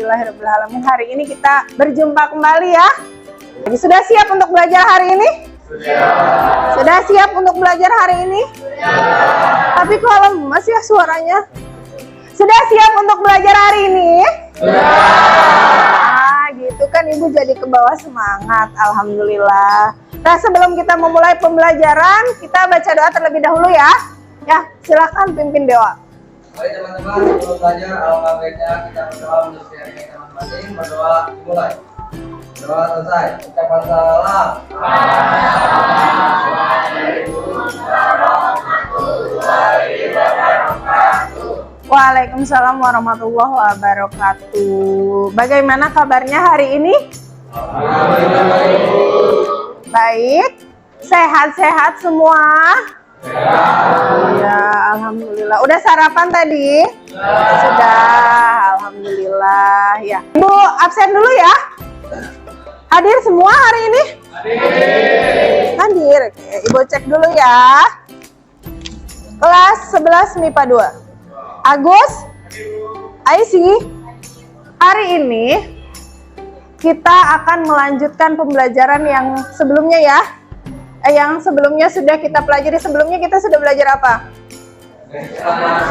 Alhamdulillahirrahmanirrahim. Hari ini kita berjumpa kembali ya. Sudah siap untuk belajar hari ini? Sudah siap untuk belajar hari ini? Tapi kok lemas ya suaranya? Sudah siap untuk belajar hari ini? Gitu kan Ibu jadi ke bawah semangat. Alhamdulillah. Nah, sebelum kita memulai pembelajaran, kita baca doa terlebih dahulu ya. Ya, silakan pimpin doa. Baik teman-teman, sebelum belajar alangkah baiknya kita berdoa untuk setiap kita masing-masing. Berdoa dimulai. Doa selesai. Ucapan salam. Waalaikumsalam warahmatullahi wabarakatuh. Bagaimana kabarnya hari ini? Baik. Sehat-sehat semua? Ya, alhamdulillah. Udah sarapan tadi? Sudah, alhamdulillah. Ya. Ibu absen dulu ya. Hadir semua hari ini? Hadir. Oke, Ibu cek dulu ya. Kelas 11 MIPA 2. Agus? Aisy? Hari ini kita akan melanjutkan pembelajaran yang sebelumnya ya. Yang sebelumnya sudah kita pelajari. Sebelumnya kita sudah belajar apa?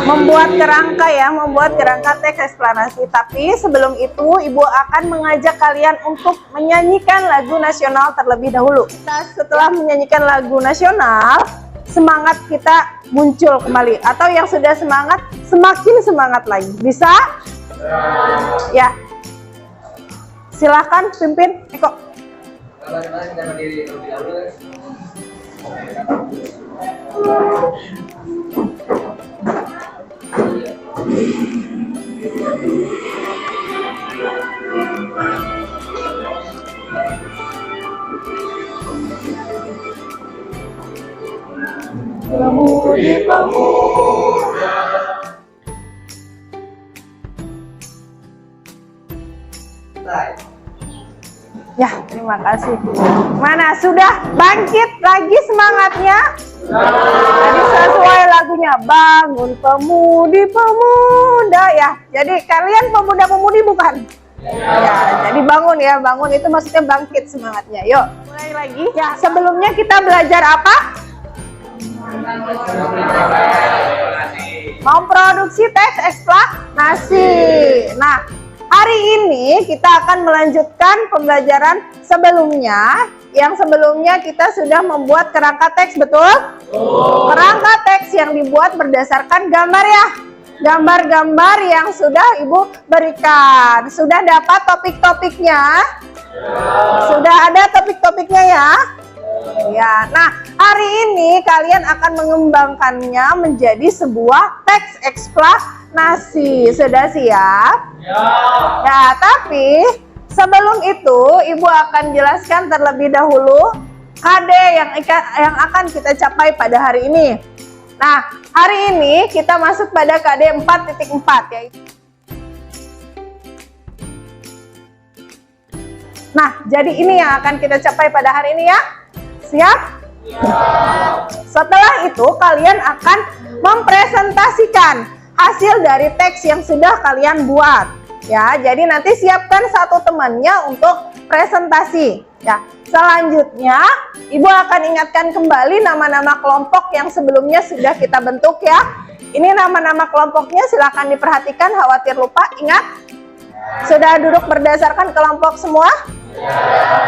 Membuat kerangka ya, membuat kerangka teks eksplanasi. Tapi sebelum itu Ibu akan mengajak kalian untuk menyanyikan lagu nasional terlebih dahulu. Nah, setelah menyanyikan lagu nasional, semangat kita muncul kembali. Atau yang sudah semangat, semakin semangat lagi. Bisa? Ya. Silahkan pimpin Eko. Bagaimana kita berdiri terlebih dahulu? Pemudi pemuda. Ya, terima kasih. Mana sudah bangkit lagi semangatnya? Jadi sesuai lagunya, bangun pemudi pemuda ya. Jadi kalian pemuda-pemudi bukan? Ya, jadi bangun ya, bangun itu maksudnya bangkit semangatnya. Yuk, mulai lagi. Ya, sebelumnya kita belajar apa? Memproduksi teks eksplanasi. Nah, hari ini kita akan melanjutkan pembelajaran sebelumnya. Yang sebelumnya kita sudah membuat kerangka teks, betul? Kerangka teks yang dibuat berdasarkan gambar ya. Gambar-gambar yang sudah Ibu berikan. Sudah dapat topik-topiknya? Sudah ada topik-topiknya ya? Ya, nah hari ini kalian akan mengembangkannya menjadi sebuah teks eksplanasi. Sudah siap? Ya, tapi sebelum itu Ibu akan jelaskan terlebih dahulu KD yang akan kita capai pada hari ini. Nah, hari ini kita masuk pada KD 4.4 yaitu. Nah, jadi ini yang akan kita capai pada hari ini ya. Siap? Setelah itu kalian akan mempresentasikan hasil dari teks yang sudah kalian buat. Ya, jadi nanti siapkan satu temannya untuk presentasi. Ya, selanjutnya Ibu akan ingatkan kembali nama-nama kelompok yang sebelumnya sudah kita bentuk ya. Ini nama-nama kelompoknya, silakan diperhatikan, khawatir lupa. Ingat? Sudah duduk berdasarkan kelompok semua?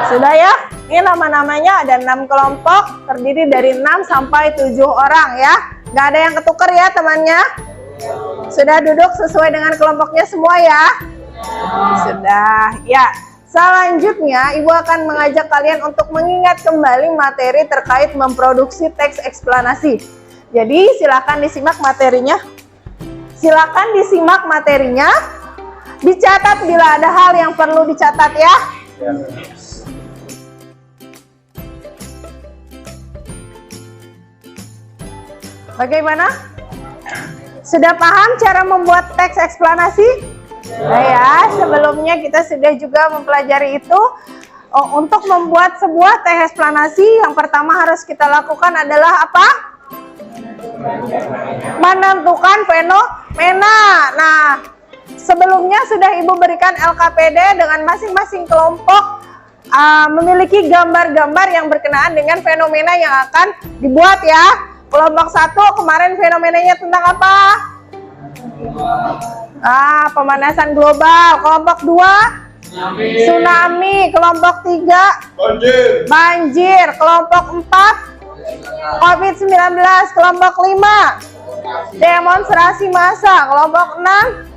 Sudah ya? Ini nama-namanya ada 6 kelompok, terdiri dari 6 sampai 7 orang ya. Nggak ada yang ketuker ya temannya? Sudah duduk sesuai dengan kelompoknya semua ya? Sudah, ya. Selanjutnya, Ibu akan mengajak kalian untuk mengingat kembali materi terkait memproduksi teks eksplanasi. Jadi, silakan disimak materinya. Silakan disimak materinya. Dicatat bila ada hal yang perlu dicatat ya. Bagaimana? Sudah paham cara membuat teks eksplanasi? Nah ya, sebelumnya kita sudah juga mempelajari itu. Untuk membuat sebuah teks eksplanasi, yang pertama harus kita lakukan adalah apa? Menentukan fenomena. Nah, Sebelumnya sudah Ibu berikan LKPD dengan masing-masing kelompok memiliki gambar-gambar yang berkenaan dengan fenomena yang akan dibuat ya. Kelompok 1 kemarin fenomenanya tentang apa? Pemanasan global. Kelompok 2 tsunami. Kelompok 3 banjir. Kelompok 4 COVID-19. Kelompok 5 demonstrasi massa. Kelompok 6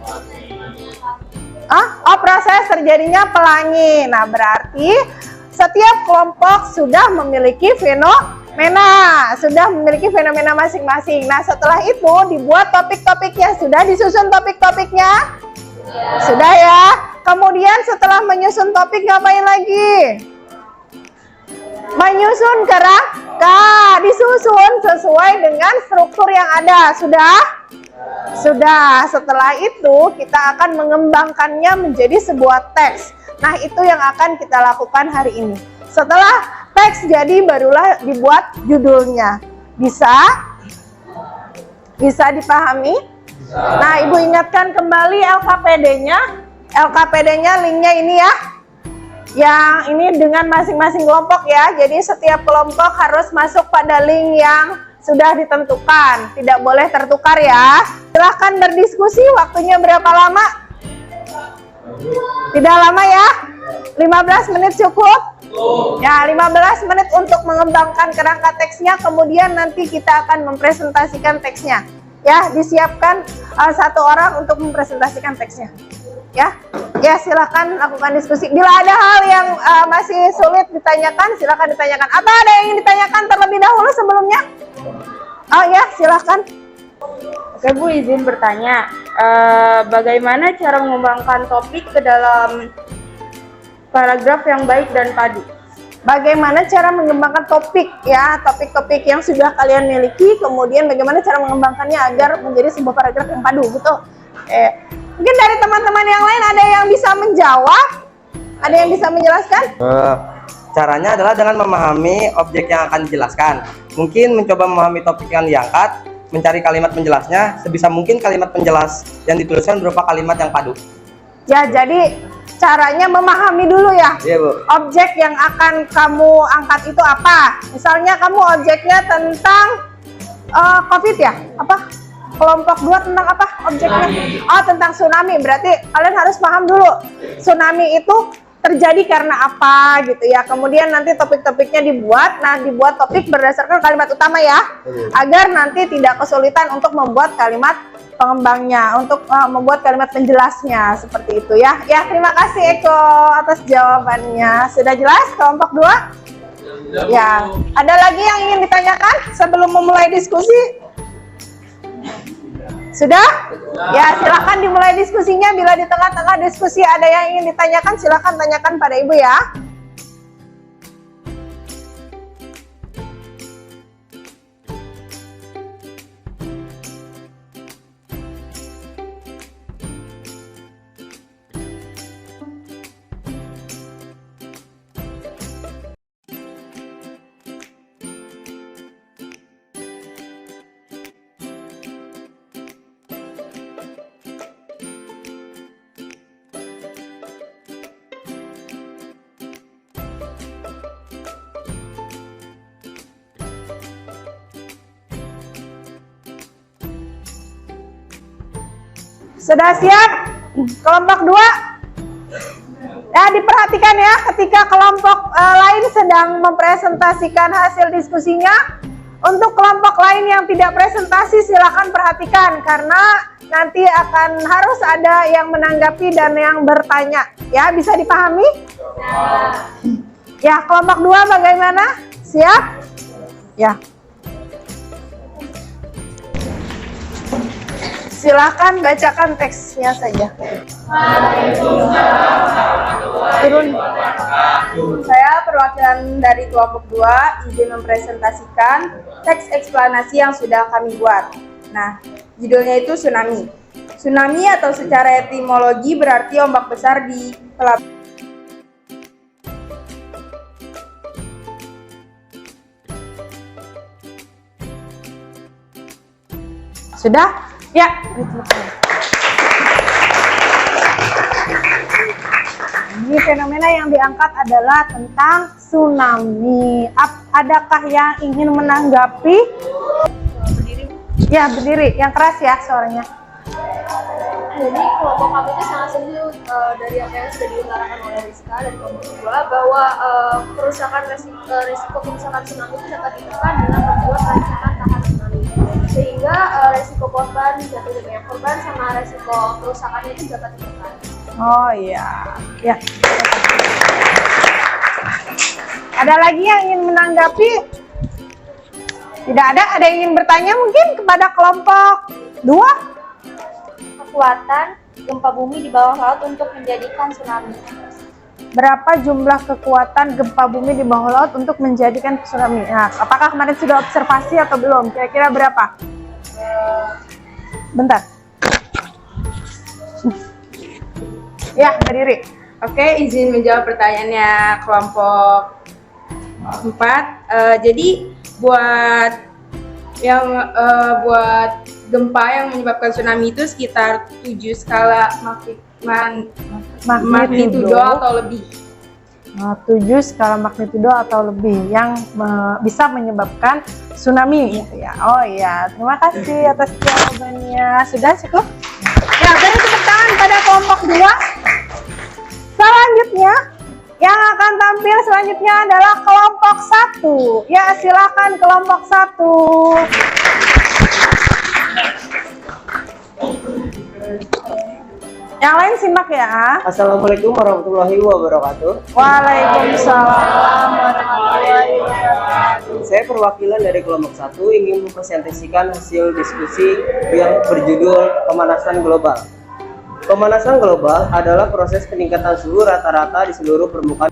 proses terjadinya pelangi. Nah, berarti setiap kelompok sudah memiliki fenomena masing-masing. Nah, setelah itu dibuat topik-topiknya. Sudah disusun topik-topiknya? Sudah ya. Kemudian setelah menyusun topik ngapain lagi? Menyusun kerangka. Disusun sesuai dengan struktur yang ada. Sudah? Sudah. Setelah itu kita akan mengembangkannya menjadi sebuah teks. Nah, itu yang akan kita lakukan hari ini. Setelah teks jadi barulah dibuat judulnya. Bisa dipahami? Nah, Ibu ingatkan kembali LKPD-nya. LKPD-nya linknya ini ya. Yang ini dengan masing-masing kelompok ya. Jadi setiap kelompok harus masuk pada link yang sudah ditentukan. Tidak boleh tertukar ya. Silahkan berdiskusi. Waktunya berapa lama? Tidak lama ya? 15 menit cukup? Ya, 15 menit untuk mengembangkan kerangka teksnya. Kemudian nanti kita akan mempresentasikan teksnya. Ya, disiapkan 1 orang untuk mempresentasikan teksnya. Ya, silakan lakukan diskusi. Bila ada hal yang masih sulit ditanyakan, silakan ditanyakan. Atau ada yang ingin ditanyakan terlebih dahulu sebelumnya? Oh ya, silakan. Oke Bu, izin bertanya, bagaimana cara mengembangkan topik ke dalam paragraf yang baik dan padu? Bagaimana cara mengembangkan topik ya, topik-topik yang sudah kalian miliki, kemudian bagaimana cara mengembangkannya agar menjadi sebuah paragraf yang padu gitu. Mungkin dari teman-teman yang lain ada yang bisa menjawab? Ada yang bisa menjelaskan? Caranya adalah dengan memahami objek yang akan dijelaskan. Mungkin mencoba memahami topik yang diangkat, mencari kalimat penjelasnya, sebisa mungkin kalimat penjelas yang dituliskan berupa kalimat yang padu. Ya, jadi caranya memahami dulu ya. Iya, Bu. Objek yang akan kamu angkat itu apa? Misalnya kamu objeknya tentang COVID ya? Apa? Kelompok 2 tentang apa objeknya? Oh, tentang tsunami. Berarti kalian harus paham dulu. Tsunami itu terjadi karena apa gitu ya. Kemudian nanti topik-topiknya dibuat. Nah, dibuat topik berdasarkan kalimat utama ya. Agar nanti tidak kesulitan untuk membuat kalimat pengembangnya, untuk membuat kalimat penjelasnya seperti itu ya. Ya, terima kasih Eko atas jawabannya. Sudah jelas kelompok 2? Ya. Ada lagi yang ingin ditanyakan sebelum memulai diskusi? Sudah? Ya, silakan dimulai diskusinya. Bila di tengah-tengah diskusi ada yang ingin ditanyakan, silakan tanyakan pada Ibu ya. Sudah siap? Kelompok 2? Ya, diperhatikan ya ketika kelompok lain sedang mempresentasikan hasil diskusinya. Untuk kelompok lain yang tidak presentasi silakan perhatikan karena nanti akan harus ada yang menanggapi dan yang bertanya. Ya, bisa dipahami? Ya, kelompok 2 bagaimana? Siap? Ya. Silakan bacakan teksnya saja. Turun. Saya perwakilan dari kelompok 2 izin mempresentasikan teks eksplanasi yang sudah kami buat. Nah, judulnya itu tsunami. Tsunami atau secara etimologi berarti ombak besar di pelabuhan. Sudah? Ya. Ini fenomena yang diangkat adalah tentang tsunami. Adakah yang ingin menanggapi? Berdiri. Ya, berdiri. Yang keras ya suaranya. Jadi kelompok kami itu sangat setuju dari apa yang sudah diutarakan oleh Rizka dan kelompok kedua bahwa kerusakan resiko kerusakan tsunami itu dapat ditekan dengan membuat rancangan tahan tsunami, sehingga resiko korban, jatuhnya banyak korban sama resiko kerusakannya itu dapat ditekan. Oh iya, ya. Ada lagi yang ingin menanggapi? Tidak ada yang ingin bertanya mungkin kepada kelompok 2? Kekuatan gempa bumi di bawah laut untuk menjadikan tsunami. Berapa jumlah kekuatan gempa bumi di bawah laut untuk menjadikan tsunami? Nah, apakah kemarin sudah observasi atau belum? Kira-kira berapa? Bentar. Ya, berdiri. Oke, izin menjawab pertanyaannya kelompok 4. Jadi buat gempa yang menyebabkan tsunami itu sekitar 7 skala magnitudo atau lebih. 7 skala magnitudo atau lebih yang bisa menyebabkan tsunami gitu ya. Oh iya, terima kasih atas jawabannya. Sudah cukup? Ya, beri tepuk tangan pada kelompok 2. Selanjutnya yang akan tampil selanjutnya adalah kelompok 1. Ya, silakan kelompok 1. Yang lain simak ya. Assalamualaikum warahmatullahi wabarakatuh. Waalaikumsalam warahmatullahi wabarakatuh. Saya perwakilan dari kelompok 1 ingin mempresentasikan hasil diskusi yang berjudul pemanasan global. Pemanasan global adalah proses peningkatan suhu rata-rata di seluruh permukaan.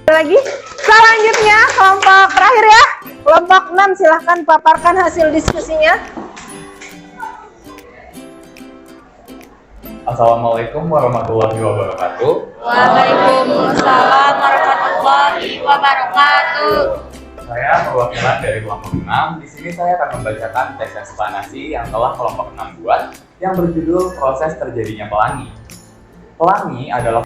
Lagi selanjutnya kelompok terakhir ya, kelompok 6, silahkan paparkan hasil diskusinya. Assalamualaikum warahmatullahi wabarakatuh. Waalaikumsalam warahmatullahi wabarakatuh. Saya perwakilan dari kelompok 6. Di sini saya akan membacakan teks eksplanasi yang telah kelompok 6 buat yang berjudul proses terjadinya pelangi. Pelangi adalah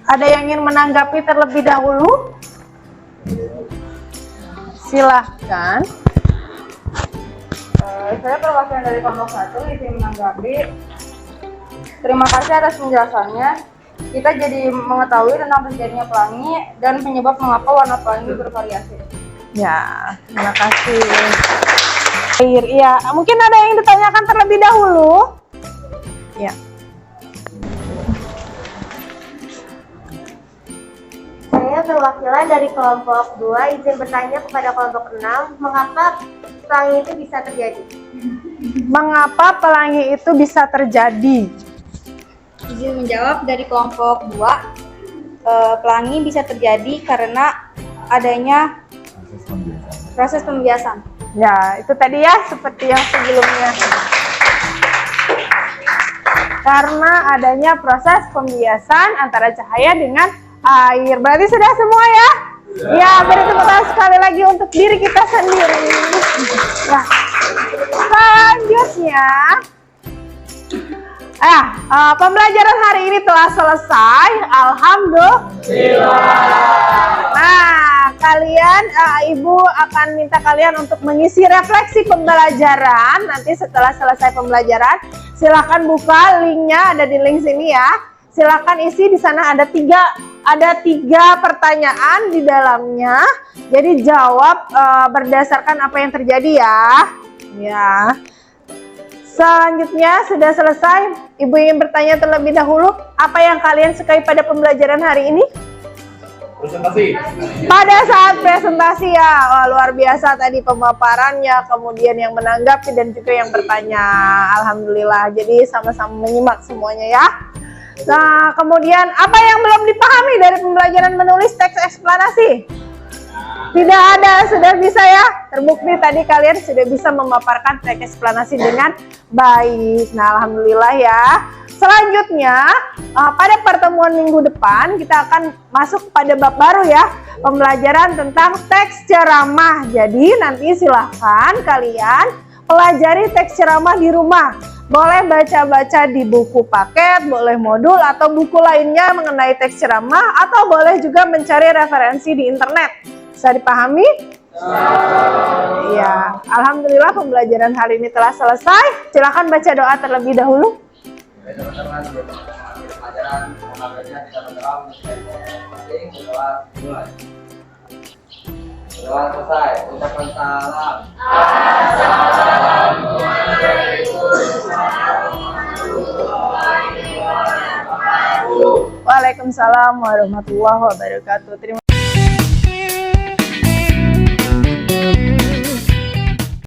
Ada yang ingin menanggapi terlebih dahulu? Silahkan. Saya perwakilan dari kelompok 1 izin menanggapi. Terima kasih atas penjelasannya. Kita jadi mengetahui tentang terjadinya pelangi dan penyebab mengapa warna pelangi bervariasi. Ya, terima kasih. Iya, mungkin ada yang ditanyakan terlebih dahulu. Ya. Saya perwakilan dari kelompok 2 izin bertanya kepada kelompok 6, mengapa pelangi itu bisa terjadi? Mengapa pelangi itu bisa terjadi? Izin menjawab dari kelompok 2, pelangi bisa terjadi karena adanya proses pembiasan. Ya, itu tadi ya, seperti yang sebelumnya. Karena adanya proses pembiasan antara cahaya dengan air. Berarti sudah semua ya? Ya, beri tepuk tangan sekali lagi untuk diri kita sendiri. Ya. Selanjutnya, pembelajaran hari ini telah selesai. Alhamdulillah. Nah, kalian, Ibu akan minta kalian untuk mengisi refleksi pembelajaran. Nanti setelah selesai pembelajaran, silakan buka linknya, ada di link sini ya. Silakan isi, di sana ada tiga pertanyaan di dalamnya. Jadi jawab berdasarkan apa yang terjadi ya. Ya. Selanjutnya sudah selesai. Ibu ingin bertanya terlebih dahulu, apa yang kalian sukai pada pembelajaran hari ini? presentasi. Pada saat presentasi ya, wah, luar biasa tadi pemaparannya, kemudian yang menanggapi dan juga yang bertanya. Alhamdulillah, jadi sama-sama menyimak semuanya ya. Nah, kemudian apa yang belum dipahami dari pembelajaran menulis teks eksplanasi? Tidak ada, sudah bisa ya. Terbukti tadi kalian sudah bisa memaparkan teks eksplanasi dengan Baik, nah alhamdulillah ya. Selanjutnya, pada pertemuan minggu depan kita akan masuk pada bab baru ya, pembelajaran tentang teks ceramah. Jadi nanti silahkan kalian pelajari teks ceramah di rumah. Boleh baca-baca di buku paket, boleh modul atau buku lainnya mengenai teks ceramah, atau boleh juga mencari referensi di internet. Bisa dipahami? Iya, alhamdulillah pembelajaran hari ini telah selesai. Silakan baca doa terlebih dahulu. Teman-teman, pelajaran semoga kita berdoa masing-masing berdoa mulai. Berdoa selesai, ucapkan salam. Waalaikumsalam warahmatullahi wabarakatuh. Terima